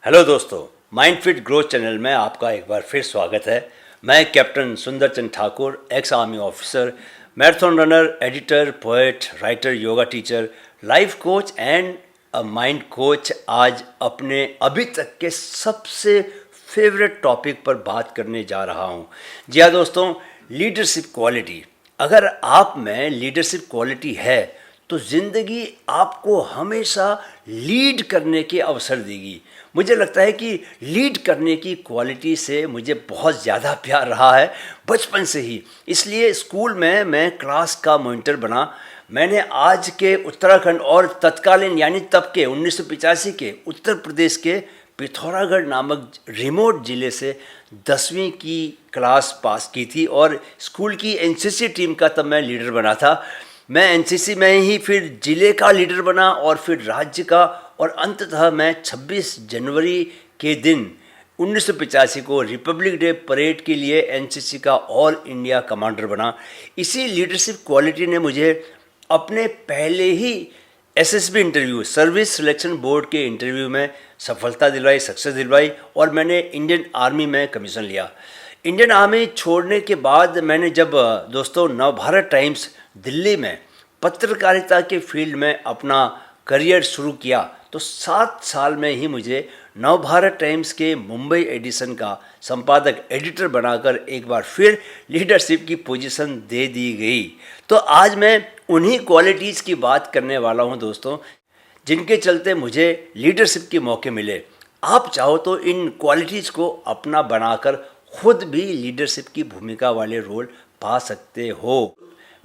Hello दोस्तों, mind fit growth channel में आपका एक बार फिर स्वागत है। मैं captain Sundarchand Thakur, ex army officer, marathon runner, editor, poet, writer, yoga teacher, life coach and a mind coach आज अपने अभी तक के सबसे फेवरेट टॉपिक पर बात करने जा रहा हूँ। जी हाँ दोस्तों, लीडरशिप क्वालिटी। अगर आप में लीडरशिप क्वालिटी है तो ज़िंदगी आपको हमेशा लीड करने के अवसर देगी। मुझे लगता है कि लीड करने की क्वालिटी से मुझे बहुत ज़्यादा प्यार रहा है बचपन से ही। इसलिए स्कूल में मैं क्लास का मॉनिटर बना। मैंने आज के उत्तराखंड और तत्कालीन यानी तब के 1985 के उत्तर प्रदेश के पिथौरागढ़ नामक रिमोट ज़िले से 10वीं की क्लास पास की थी और स्कूल की एनसीसी टीम का तब मैं लीडर बना था। मैं एनसीसी में ही फिर ज़िले का लीडर बना और फिर राज्य का, और अंततः मैं 26 जनवरी के दिन 1985 को रिपब्लिक डे परेड के लिए एनसीसी का ऑल इंडिया कमांडर बना। इसी लीडरशिप क्वालिटी ने मुझे अपने पहले ही SSB interview, service selection board के इंटरव्यू में सफलता दिलवाई, सक्सेस दिलवाई और मैंने इंडियन आर्मी में कमीशन लिया। इंडियन आर्मी छोड़ने के बाद मैंने जब दोस्तों नवभारत टाइम्स दिल्ली में पत्रकारिता के फील्ड में अपना करियर शुरू किया तो 7 साल में ही मुझे नवभारत टाइम्स के मुंबई एडिशन का संपादक, एडिटर बनाकर एक बार फिर लीडरशिप की पोजीशन दे दी गई। तो आज मैं उन्हीं क्वालिटीज़ की बात करने वाला हूं दोस्तों, जिनके चलते मुझे लीडरशिप के मौके मिले। आप चाहो तो इन क्वालिटीज़ को अपना बनाकर खुद भी लीडरशिप की भूमिका वाले रोल पा सकते हो।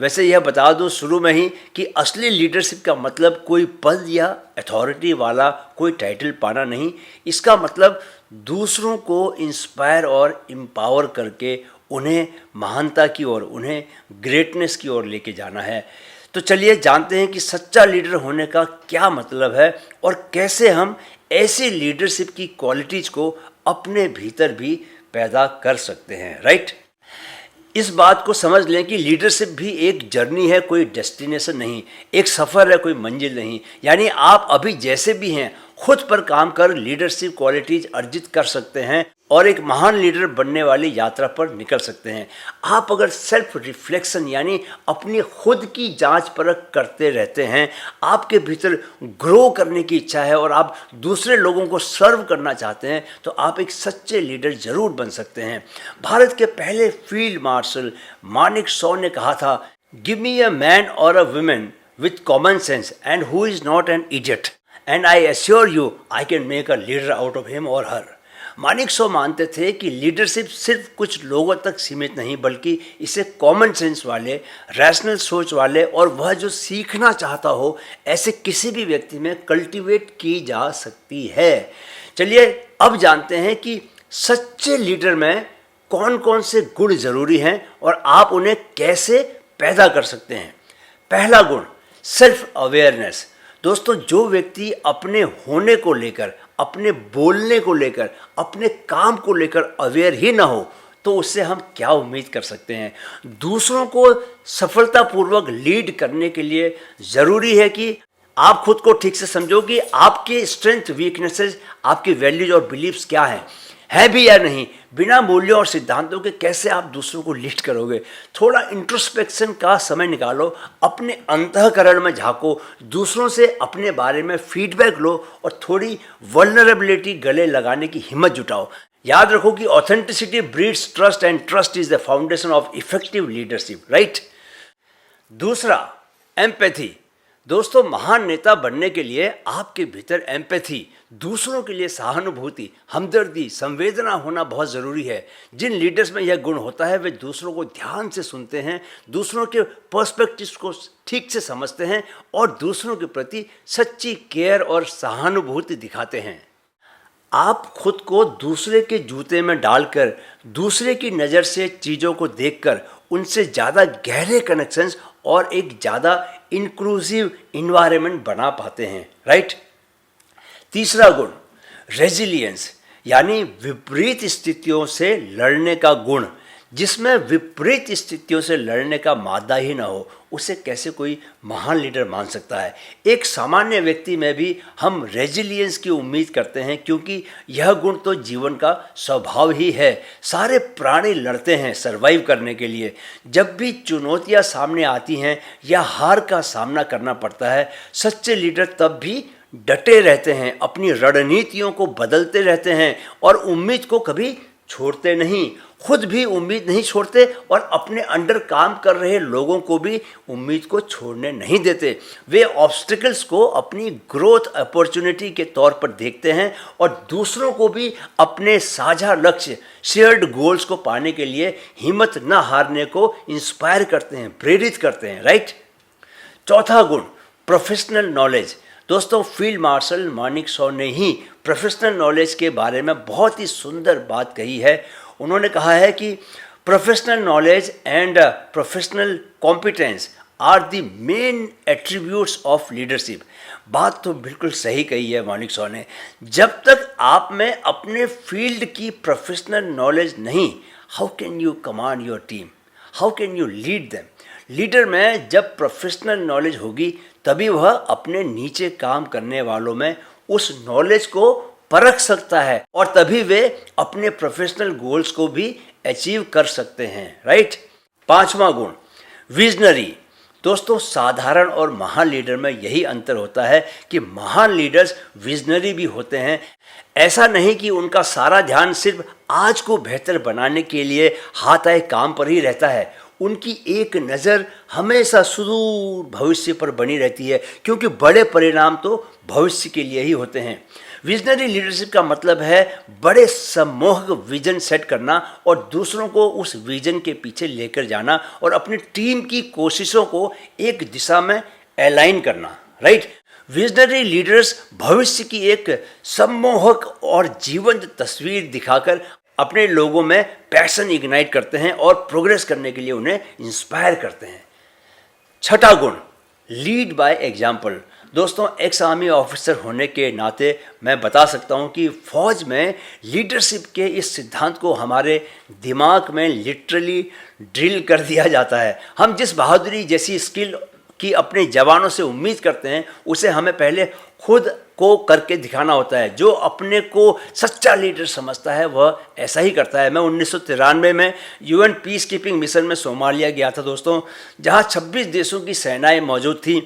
वैसे यह बता दूं शुरू में ही कि असली लीडरशिप का मतलब कोई पद या अथॉरिटी वाला कोई टाइटल पाना नहीं। इसका मतलब दूसरों को इंस्पायर और एम्पावर करके उन्हें महानता की ओर, उन्हें ग्रेटनेस की ओर लेके जाना है। तो चलिए जानते हैं कि सच्चा लीडर होने का क्या मतलब है और कैसे हम ऐसी लीडरशिप की क्वालिटीज़ को अपने भीतर भी पैदा कर सकते हैं। राइट, इस बात को समझ लें कि लीडरशिप भी एक जर्नी है, कोई डेस्टिनेशन नहीं, एक सफ़र है, कोई मंजिल नहीं। यानी आप अभी जैसे भी हैं खुद पर काम कर लीडरशिप क्वालिटीज़ अर्जित कर सकते हैं और एक महान लीडर बनने वाली यात्रा पर निकल सकते हैं। आप अगर सेल्फ रिफ्लेक्शन यानी अपनी खुद की जांच परख करते रहते हैं, आपके भीतर ग्रो करने की इच्छा है और आप दूसरे लोगों को सर्व करना चाहते हैं, तो आप एक सच्चे लीडर जरूर बन सकते हैं। भारत के पहले फील्ड मार्शल मानेकशॉ ने कहा था, गिव मी अ मैन और a woman with common sense and who is not an idiot and I assure you I can make a leader out of him और हर। मानेकशॉ मानते थे कि लीडरशिप सिर्फ कुछ लोगों तक सीमित नहीं, बल्कि इसे कॉमन सेंस वाले, रैशनल सोच वाले और वह जो सीखना चाहता हो ऐसे किसी भी व्यक्ति में कल्टीवेट की जा सकती है। चलिए अब जानते हैं कि सच्चे लीडर में कौन कौन से गुण जरूरी हैं और आप उन्हें कैसे पैदा कर सकते हैं। पहला गुण, सेल्फ अवेयरनेस। दोस्तों, जो व्यक्ति अपने होने को लेकर, अपने बोलने को लेकर, अपने काम को लेकर अवेयर ही ना हो तो उससे हम क्या उम्मीद कर सकते हैं। दूसरों को सफलतापूर्वक लीड करने के लिए ज़रूरी है कि आप खुद को ठीक से समझो कि आपके स्ट्रेंथ, वीकनेसेस, आपकी वैल्यूज और बिलीव्स क्या हैं, है भी या नहीं। बिना मूल्यों और सिद्धांतों के कैसे आप दूसरों को लीड करोगे। थोड़ा इंट्रोस्पेक्शन का समय निकालो, अपने अंतःकरण में झांको, दूसरों से अपने बारे में फीडबैक लो और थोड़ी वल्नरेबिलिटी गले लगाने की हिम्मत जुटाओ। याद रखो कि authenticity breeds trust and trust is the foundation of effective leadership. Right. दूसरा, एम्पैथी। दोस्तों, महान नेता बनने के लिए आपके भीतर एम्पैथी, दूसरों के लिए सहानुभूति, हमदर्दी, संवेदना होना बहुत ज़रूरी है। जिन लीडर्स में यह गुण होता है वे दूसरों को ध्यान से सुनते हैं, दूसरों के पर्सपेक्टिव्स को ठीक से समझते हैं और दूसरों के प्रति सच्ची केयर और सहानुभूति दिखाते हैं। आप खुद को दूसरे के जूते में डालकर, दूसरे की नज़र से चीज़ों को देखकर उनसे ज़्यादा गहरे कनेक्शंस और एक ज़्यादा इंक्लूसिव इन्वायरमेंट बना पाते हैं। राइट। तीसरा गुण, रेजिलियंस, यानी विपरीत स्थितियों से लड़ने का गुण। जिसमें विपरीत स्थितियों से लड़ने का मादा ही ना हो, उसे कैसे कोई महान लीडर मान सकता है। एक सामान्य व्यक्ति में भी हम रेजिलियंस की उम्मीद करते हैं, क्योंकि यह गुण तो जीवन का स्वभाव ही है। सारे प्राणी लड़ते हैं सरवाइव करने के लिए। जब भी चुनौतियां सामने आती हैं या हार का सामना करना पड़ता है, सच्चे लीडर तब भी डटे रहते हैं, अपनी रणनीतियों को बदलते रहते हैं और उम्मीद को कभी छोड़ते नहीं। खुद भी उम्मीद नहीं छोड़ते और अपने अंडर काम कर रहे लोगों को भी उम्मीद को छोड़ने नहीं देते। वे ऑब्स्टिकल्स को अपनी ग्रोथ अपॉर्चुनिटी के तौर पर देखते हैं और दूसरों को भी अपने साझा लक्ष्य, शेयर्ड गोल्स को पाने के लिए हिम्मत न हारने को इंस्पायर करते हैं, प्रेरित करते हैं। राइट। चौथा गुण, प्रोफेशनल नॉलेज। दोस्तों, फील्ड मार्शल मानेकशॉ ने ही प्रोफेशनल नॉलेज के बारे में बहुत ही सुंदर बात कही है। उन्होंने कहा है कि professional knowledge and professional competence are the main attributes of leadership. बात तो बिल्कुल सही कही है मानेकशॉ ने। जब तक आप में अपने फील्ड की प्रोफेशनल नॉलेज नहीं, how can you command your team, how can you lead them. Leader में जब प्रोफेशनल नॉलेज होगी, तभी वह अपने नीचे काम करने वालों में उस नॉलेज को परख सकता है और तभी वे अपने प्रोफेशनल गोल्स को भी अचीव कर सकते हैं। राइट। पांचवा गुण, विजनरी। दोस्तों, साधारण और महान लीडर में यही अंतर होता है कि महान लीडर्स विजनरी भी होते हैं। ऐसा नहीं कि उनका सारा ध्यान सिर्फ आज को बेहतर बनाने के लिए हाथ आए काम पर ही रहता है। उनकी एक नज़र हमेशा सुदूर भविष्य पर बनी रहती है, क्योंकि बड़े परिणाम तो भविष्य के लिए ही होते हैं। विजनरी लीडरशिप का मतलब है बड़े सम्मोहक विजन सेट करना और दूसरों को उस विजन के पीछे लेकर जाना और अपनी टीम की कोशिशों को एक दिशा में अलाइन करना। राइट। विजनरी लीडर्स भविष्य की एक सम्मोहक और जीवंत तस्वीर दिखाकर अपने लोगों में पैशन इग्नाइट करते हैं और प्रोग्रेस करने के लिए उन्हें इंस्पायर करते हैं। छठा गुण, लीड बाय एग्जाम्पल। दोस्तों, एक्स आर्मी ऑफिसर होने के नाते मैं बता सकता हूं कि फौज में लीडरशिप के इस सिद्धांत को हमारे दिमाग में लिटरली ड्रिल कर दिया जाता है। हम जिस बहादुरी जैसी स्किल की अपने जवानों से उम्मीद करते हैं, उसे हमें पहले खुद को करके दिखाना होता है। जो अपने को सच्चा लीडर समझता है वह ऐसा ही करता है। मैं 1993 में यूएन पीस कीपिंग मिशन में सोमालिया गया था दोस्तों, जहां 26 देशों की सेनाएं मौजूद थी।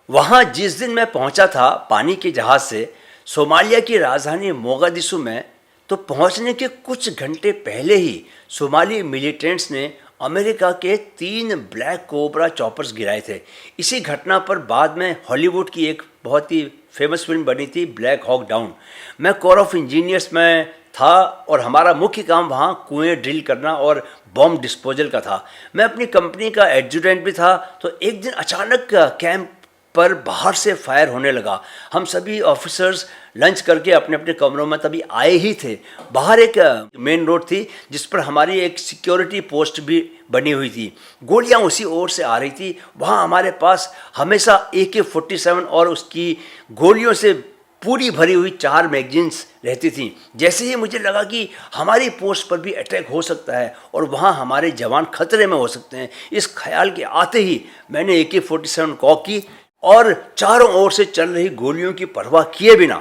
वहां जिस दिन मैं पहुंचा था पानी के जहाज से सोमालिया की राजधानी मोगादिशु में, तो पहुंचने के कुछ घंटे पहले ही सोमाली मिलिटेंट्स ने अमेरिका के 3 ब्लैक कोबरा चॉपर्स गिराए थे। इसी घटना पर बाद में हॉलीवुड की एक बहुत ही फेमस फिल्म बनी थी, ब्लैक हॉक डाउन। मैं कोर ऑफ इंजीनियर्स में था और हमारा मुख्य काम वहाँ कुएं ड्रिल करना और बॉम्ब डिस्पोजल का था। मैं अपनी कंपनी का एडजुटेंट भी था। तो एक दिन अचानक कैंप पर बाहर से फायर होने लगा। हम सभी ऑफिसर्स लंच करके अपने अपने कमरों में तभी आए ही थे। बाहर एक मेन रोड थी जिस पर हमारी एक सिक्योरिटी पोस्ट भी बनी हुई थी। गोलियां उसी ओर से आ रही थी। वहाँ हमारे पास हमेशा AK-47 और उसकी गोलियों से पूरी भरी हुई 4 मैगजीन्स रहती थी। जैसे ही मुझे लगा कि हमारी पोस्ट पर भी अटैक हो सकता है और वहाँ हमारे जवान खतरे में हो सकते हैं, इस ख्याल के आते ही मैंने AK-47 कॉक की और चारों ओर से चल रही गोलियों की परवाह किए बिना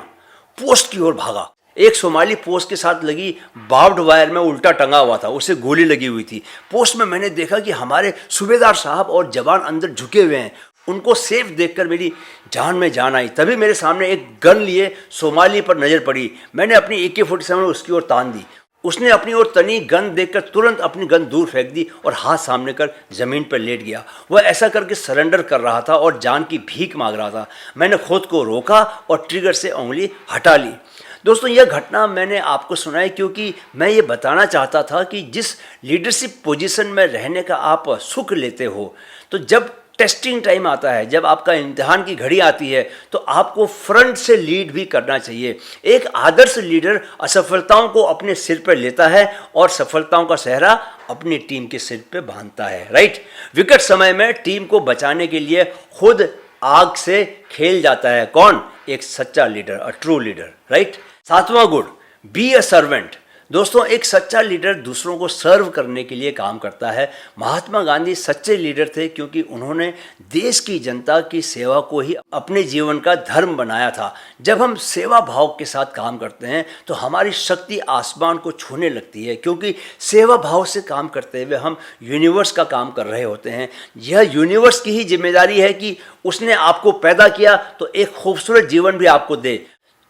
पोस्ट की ओर भागा। एक सोमाली पोस्ट के साथ लगी बार्ब्ड वायर में उल्टा टंगा हुआ था, उसे गोली लगी हुई थी। पोस्ट में मैंने देखा कि हमारे सूबेदार साहब और जवान अंदर झुके हुए हैं। उनको सेफ देखकर मेरी जान में जान आई। तभी मेरे सामने एक गन लिए सोमाली पर नज़र पड़ी। मैंने अपनी AK-47 उसकी ओर तान दी। उसने अपनी ओर तनी गन देखकर तुरंत अपनी गन दूर फेंक दी और हाथ सामने कर जमीन पर लेट गया। वह ऐसा करके सरेंडर कर रहा था और जान की भीख मांग रहा था। मैंने खुद को रोका और ट्रिगर से उंगली हटा ली। दोस्तों, यह घटना मैंने आपको सुनाई क्योंकि मैं ये बताना चाहता था कि जिस लीडरशिप पोजीशन में रहने का आप सुख लेते हो, तो जब टेस्टिंग टाइम आता है, जब आपका इम्तिहान की घड़ी आती है, तो आपको फ्रंट से लीड भी करना चाहिए। एक आदर्श लीडर असफलताओं को अपने सिर पर लेता है और सफलताओं का सेहरा अपनी टीम के सिर पे बांधता है। राइट। विकट समय में टीम को बचाने के लिए खुद आग से खेल जाता है। कौन? एक सच्चा leader, a true leader. Right. 7वां गुण, बी अ सर्वेंट। दोस्तों, एक सच्चा लीडर दूसरों को सर्व करने के लिए काम करता है। महात्मा गांधी सच्चे लीडर थे क्योंकि उन्होंने देश की जनता की सेवा को ही अपने जीवन का धर्म बनाया था। जब हम सेवा भाव के साथ काम करते हैं तो हमारी शक्ति आसमान को छूने लगती है, क्योंकि सेवा भाव से काम करते हुए हम यूनिवर्स का काम कर रहे होते हैं। यह यूनिवर्स की ही जिम्मेदारी है कि उसने आपको पैदा किया तो एक खूबसूरत जीवन भी आपको दे।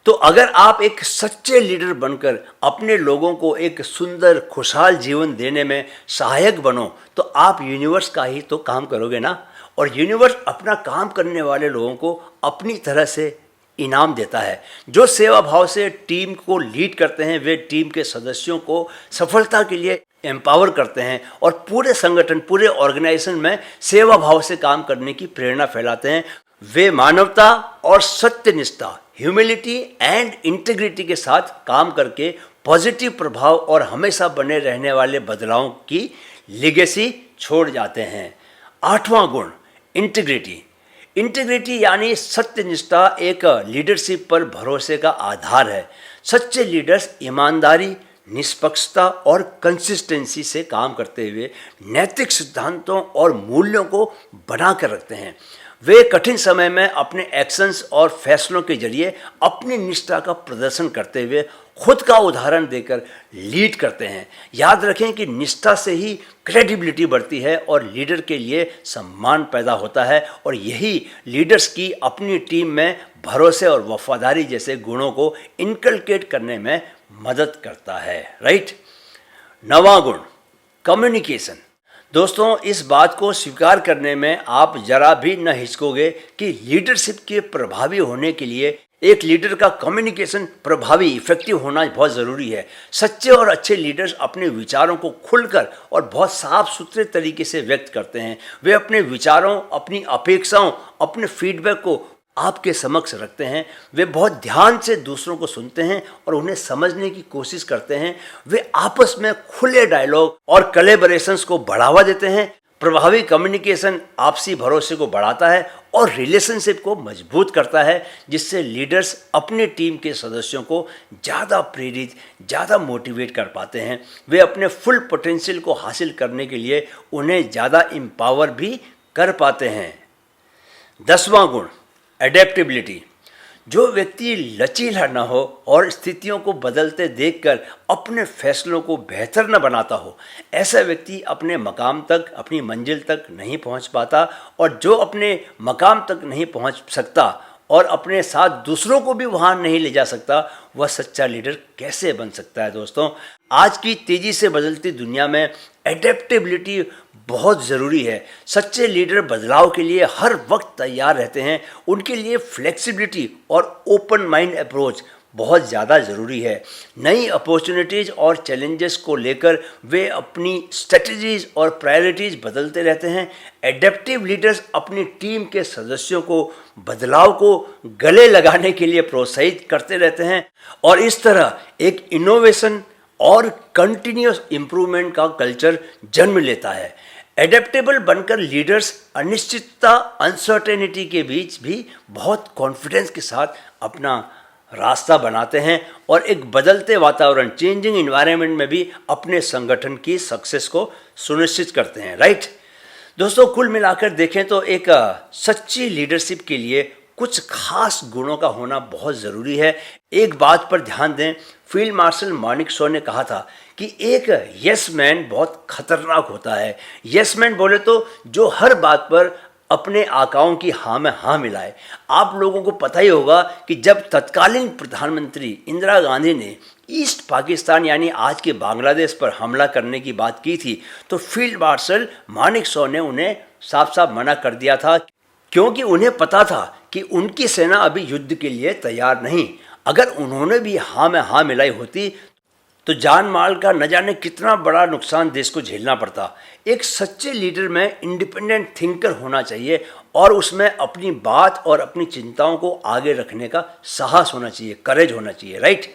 तो अगर आप एक सच्चे लीडर बनकर अपने लोगों को एक सुंदर खुशहाल जीवन देने में सहायक बनो तो आप यूनिवर्स का ही तो काम करोगे ना। और यूनिवर्स अपना काम करने वाले लोगों को अपनी तरह से इनाम देता है। जो सेवा भाव से टीम को लीड करते हैं वे टीम के सदस्यों को सफलता के लिए एम्पावर करते हैं और पूरे संगठन, पूरे ऑर्गेनाइजेशन में सेवा भाव से काम करने की प्रेरणा फैलाते हैं। वे मानवता और सत्यनिष्ठा, ह्यूमिलिटी एंड इंटीग्रिटी के साथ काम करके पॉजिटिव प्रभाव और हमेशा बने रहने वाले बदलावों की लेगेसी छोड़ जाते हैं। 8वां गुण, इंटीग्रिटी। इंटीग्रिटी यानी सत्यनिष्ठा एक लीडरशिप पर भरोसे का आधार है। सच्चे लीडर्स ईमानदारी, निष्पक्षता और कंसिस्टेंसी से काम करते हुए नैतिक सिद्धांतों और मूल्यों को बना कर रखते हैं। वे कठिन समय में अपने एक्शंस और फैसलों के जरिए अपनी निष्ठा का प्रदर्शन करते हुए खुद का उदाहरण देकर लीड करते हैं। याद रखें कि निष्ठा से ही क्रेडिबिलिटी बढ़ती है और लीडर के लिए सम्मान पैदा होता है, और यही लीडर्स की अपनी टीम में भरोसे और वफादारी जैसे गुणों को इनकलकेट करने में मदद करता है। राइट। 9वां गुण, कम्युनिकेशन। दोस्तों, इस बात को स्वीकार करने में आप जरा भी न हिचकोगे कि लीडरशिप के प्रभावी होने के लिए एक लीडर का कम्युनिकेशन प्रभावी, इफेक्टिव होना बहुत ज़रूरी है। सच्चे और अच्छे लीडर्स अपने विचारों को खुलकर और बहुत साफ सुथरे तरीके से व्यक्त करते हैं। वे अपने विचारों, अपनी अपेक्षाओं, अपने फीडबैक को आपके समक्ष रखते हैं। वे बहुत ध्यान से दूसरों को सुनते हैं और उन्हें समझने की कोशिश करते हैं। वे आपस में खुले डायलॉग और कोलैबोरेशंस को बढ़ावा देते हैं। प्रभावी कम्युनिकेशन आपसी भरोसे को बढ़ाता है और रिलेशनशिप को मजबूत करता है, जिससे लीडर्स अपनी टीम के सदस्यों को ज़्यादा प्रेरित, ज़्यादा मोटिवेट कर पाते हैं। वे अपने फुल पोटेंशियल को हासिल करने के लिए उन्हें ज़्यादा एम्पावर भी कर पाते हैं। 10वां गुण, एडेप्टेबिलिटी। जो व्यक्ति लचीला न हो और स्थितियों को बदलते देखकर अपने फैसलों को बेहतर न बनाता हो, ऐसा व्यक्ति अपने मकाम तक, अपनी मंजिल तक नहीं पहुंच पाता। और जो अपने मकाम तक नहीं पहुंच सकता और अपने साथ दूसरों को भी वहां नहीं ले जा सकता, वह सच्चा लीडर कैसे बन सकता है। दोस्तों, आज की तेज़ी से बदलती दुनिया में एडेप्टेबिलिटी बहुत ज़रूरी है। सच्चे लीडर बदलाव के लिए हर वक्त तैयार रहते हैं। उनके लिए फ्लेक्सिबिलिटी और ओपन माइंड अप्रोच बहुत ज़्यादा ज़रूरी है। नई अपॉर्चुनिटीज़ और चैलेंजेस को लेकर वे अपनी स्ट्रेटजीज और प्रायोरिटीज़ बदलते रहते हैं। एडेप्टिव लीडर्स अपनी टीम के सदस्यों को बदलाव को गले लगाने के लिए प्रोत्साहित करते रहते हैं और इस तरह एक इनोवेशन और कंटिन्यूस इम्प्रूवमेंट का कल्चर जन्म लेता है। एडेप्टेबल बनकर लीडर्स अनिश्चितता, अनसर्टेनिटी के बीच भी बहुत कॉन्फिडेंस के साथ अपना रास्ता बनाते हैं और एक बदलते वातावरण, चेंजिंग इन्वायरमेंट में भी अपने संगठन की सक्सेस को सुनिश्चित करते हैं। राइट दोस्तों, कुल मिलाकर देखें तो एक सच्ची लीडरशिप के लिए कुछ खास गुणों का होना बहुत ज़रूरी है। एक बात पर ध्यान दें, फील्ड मार्शल मानेकशॉ ने कहा था कि एक यस मैन बहुत खतरनाक होता है। यस मैन बोले तो जो हर बात पर अपने आकाओं की हाँ में हाँ मिलाए। आप लोगों को पता ही होगा कि जब तत्कालीन प्रधानमंत्री इंदिरा गांधी ने ईस्ट पाकिस्तान यानी आज के बांग्लादेश पर हमला करने की बात की थी, तो फील्ड मार्शल मानेकशॉ ने उन्हें साफ साफ मना कर दिया था, क्योंकि उन्हें पता था कि उनकी सेना अभी युद्ध के लिए तैयार नहीं। अगर उन्होंने भी हाँ में हाँ मिलाई होती तो जान माल का न जाने कितना बड़ा नुकसान देश को झेलना पड़ता। एक सच्चे लीडर में इंडिपेंडेंट थिंकर होना चाहिए और उसमें अपनी बात और अपनी चिंताओं को आगे रखने का साहस होना चाहिए, करेज होना चाहिए। राइट।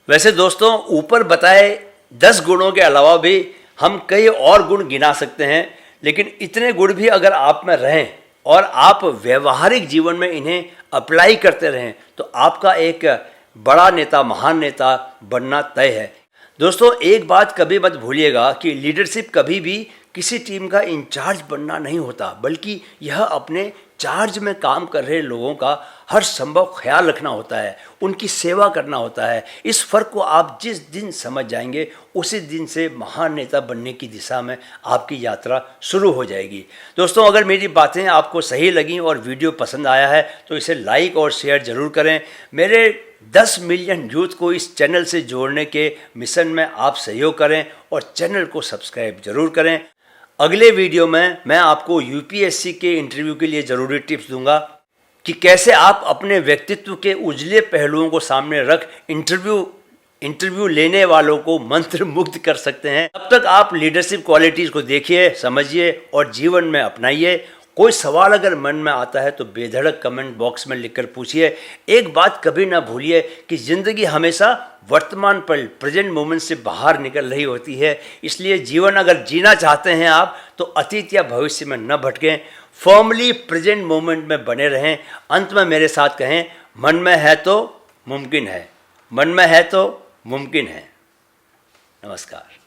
वैसे दोस्तों, ऊपर बताए 10 गुणों के अलावा भी हम कई और गुण गिना सकते हैं, लेकिन इतने गुण भी अगर आप में रहें और आप व्यवहारिक जीवन में इन्हें अप्लाई करते रहें तो आपका एक बड़ा नेता, महान नेता बनना तय है। दोस्तों, एक बात कभी मत भूलिएगा कि लीडरशिप कभी भी किसी टीम का इंचार्ज बनना नहीं होता, बल्कि यह अपने चार्ज में काम कर रहे लोगों का हर संभव ख्याल रखना होता है, उनकी सेवा करना होता है। इस फर्क को आप जिस दिन समझ जाएंगे, उसी दिन से महान नेता बनने की दिशा में आपकी यात्रा शुरू हो जाएगी। दोस्तों, अगर मेरी बातें आपको सही लगीं और वीडियो पसंद आया है तो इसे लाइक और शेयर ज़रूर करें। मेरे 10 मिलियन यूथ को इस चैनल से जोड़ने के मिशन में आप सहयोग करें और चैनल को सब्सक्राइब जरूर करें। अगले वीडियो में मैं आपको यूपीएससी के इंटरव्यू के लिए ज़रूरी टिप्स दूंगा कि कैसे आप अपने व्यक्तित्व के उजले पहलुओं को सामने रख इंटरव्यू लेने वालों को मंत्र मुग्ध कर सकते हैं। तब तक आप लीडरशिप क्वालिटीज़ को देखिए, समझिए और जीवन में अपनाइए। कोई सवाल अगर मन में आता है तो बेधड़क कमेंट बॉक्स में लिखकर पूछिए। एक बात कभी ना भूलिए कि ज़िंदगी हमेशा वर्तमान पल, प्रेजेंट मोमेंट से बाहर निकल रही होती है। इसलिए जीवन अगर जीना चाहते हैं आप, तो अतीत या भविष्य में न भटकें, फर्मली प्रेजेंट मोमेंट में बने रहें। अंत में मेरे साथ कहें, मन में है तो मुमकिन है, मन में है तो मुमकिन है। नमस्कार।